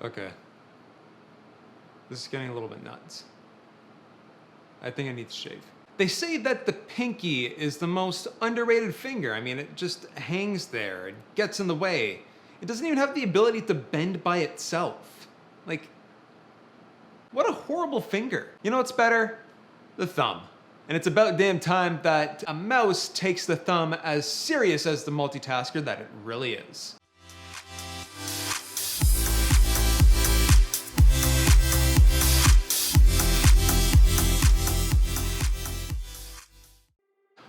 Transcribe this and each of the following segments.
Okay. This is getting a little bit nuts. I think I need to shave. They say that the pinky is the most underrated finger. I mean, it just hangs there. It gets in the way. It doesn't even have the ability to bend by itself. Like, what a horrible finger. You know what's better? The thumb. And it's about damn time that a mouse takes the thumb as serious as the multitasker that it really is.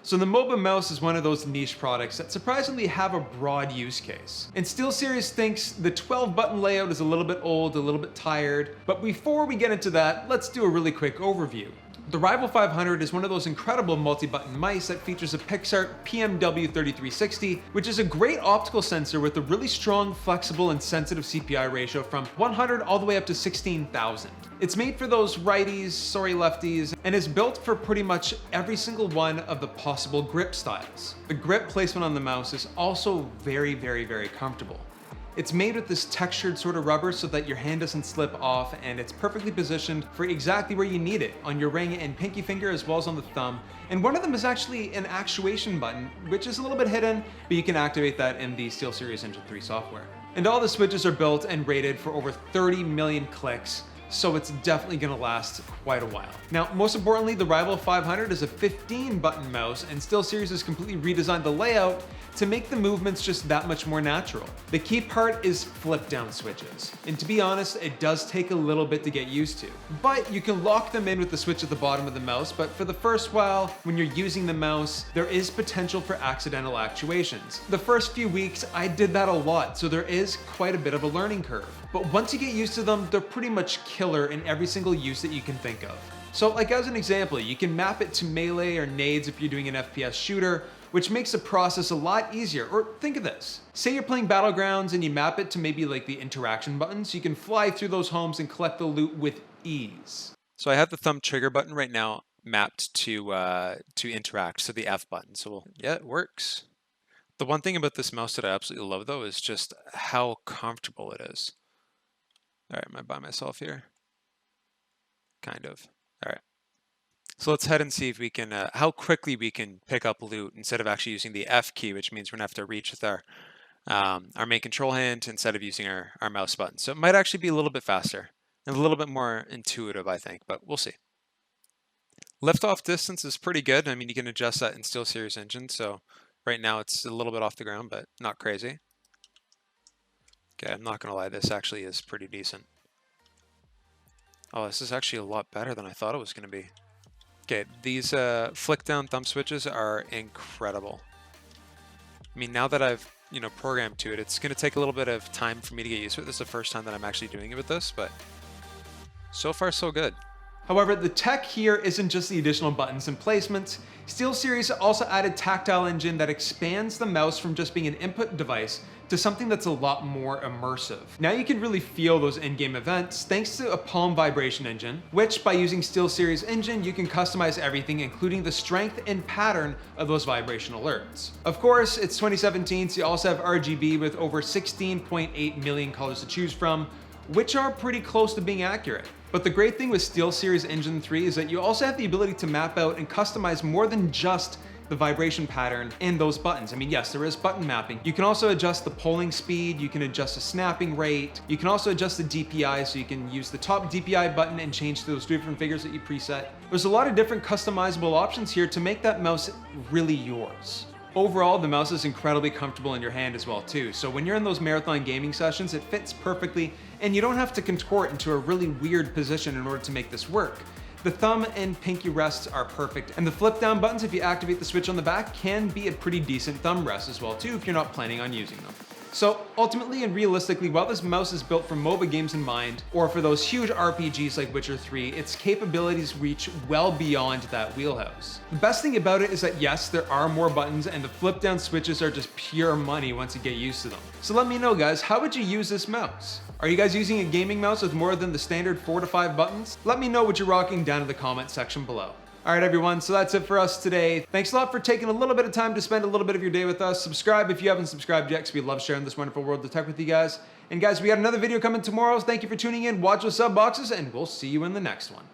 So the MOBA mouse is one of those niche products that surprisingly have a broad use case. And SteelSeries thinks the 12 button layout is a little bit old, a little bit tired, but before we get into that, let's do a really quick overview. The Rival 500 is one of those incredible multi-button mice that features a Pixart PMW3360, which is a great optical sensor with a really strong, flexible, and sensitive CPI ratio from 100 all the way up to 16,000. It's made for those righties, sorry lefties, and is built for pretty much every single one of the possible grip styles. The grip placement on the mouse is also very, very, very comfortable. It's made with this textured sort of rubber so that your hand doesn't slip off, and it's perfectly positioned for exactly where you need it, on your ring and pinky finger as well as on the thumb. And one of them is actually an actuation button, which is a little bit hidden, but you can activate that in the SteelSeries Engine 3 software. And all the switches are built and rated for over 30 million clicks, so it's definitely gonna last quite a while. Now, most importantly, the Rival 500 is a 15-button mouse, and SteelSeries has completely redesigned the layout to make the movements just that much more natural. The key part is flip-down switches, and to be honest, it does take a little bit to get used to. But you can lock them in with the switch at the bottom of the mouse, but for the first while, when you're using the mouse, there is potential for accidental actuations. The first few weeks, I did that a lot, so there is quite a bit of a learning curve. But once you get used to them, they're pretty much killer in every single use that you can think of. So like as an example, you can map it to melee or nades if you're doing an FPS shooter, which makes the process a lot easier. Or think of this. Say you're playing Battlegrounds and you map it to maybe like the interaction buttons, so you can fly through those homes and collect the loot with ease. So I have the thumb trigger button right now mapped to interact, so the F button. So yeah, it works. The one thing about this mouse that I absolutely love though is just how comfortable it is. All right, am I by myself here? Kind of. All right. So let's head and see if we can, how quickly we can pick up loot instead of actually using the F key, which means we're gonna have to reach with our main control hand instead of using our mouse button. So it might actually be a little bit faster and a little bit more intuitive, I think, but we'll see. Liftoff distance is pretty good. I mean, you can adjust that in SteelSeries Engine. So right now it's a little bit off the ground, but not crazy. Okay, I'm not gonna lie, this actually is pretty decent. Oh, this is actually a lot better than I thought it was gonna be. Okay, these flick down thumb switches are incredible. I mean, now that I've, programmed to it, it's gonna take a little bit of time for me to get used to it. This is the first time that I'm actually doing it with this, but so far so good. However, the tech here isn't just the additional buttons and placements. SteelSeries also added Tactile Engine that expands the mouse from just being an input device to something that's a lot more immersive. Now you can really feel those in-game events thanks to a palm vibration engine, which by using SteelSeries Engine, you can customize everything, including the strength and pattern of those vibration alerts. Of course, it's 2017, so you also have RGB with over 16.8 million colors to choose from, which are pretty close to being accurate. But the great thing with SteelSeries Engine 3 is that you also have the ability to map out and customize more than just the vibration pattern and those buttons. I mean, yes, there is button mapping. You can also adjust the polling speed, you can adjust the snapping rate, you can also adjust the DPI, so you can use the top DPI button and change those different figures that you preset. There's a lot of different customizable options here to make that mouse really yours. Overall, the mouse is incredibly comfortable in your hand as well too, so when you're in those marathon gaming sessions, it fits perfectly, and you don't have to contort into a really weird position in order to make this work. The thumb and pinky rests are perfect, and the flip down buttons, if you activate the switch on the back, can be a pretty decent thumb rest as well too if you're not planning on using them. So ultimately and realistically, while this mouse is built for MOBA games in mind, or for those huge RPGs like Witcher 3, its capabilities reach well beyond that wheelhouse. The best thing about it is that yes, there are more buttons, and the flip down switches are just pure money once you get used to them. So let me know guys, how would you use this mouse? Are you guys using a gaming mouse with more than the standard 4 to 5 buttons? Let me know what you're rocking down in the comment section below. All right, everyone, so that's it for us today. Thanks a lot for taking a little bit of time to spend a little bit of your day with us. Subscribe if you haven't subscribed yet, because we love sharing this wonderful world of tech with you guys. And guys, we got another video coming tomorrow. So thank you for tuning in. Watch those sub boxes, and we'll see you in the next one.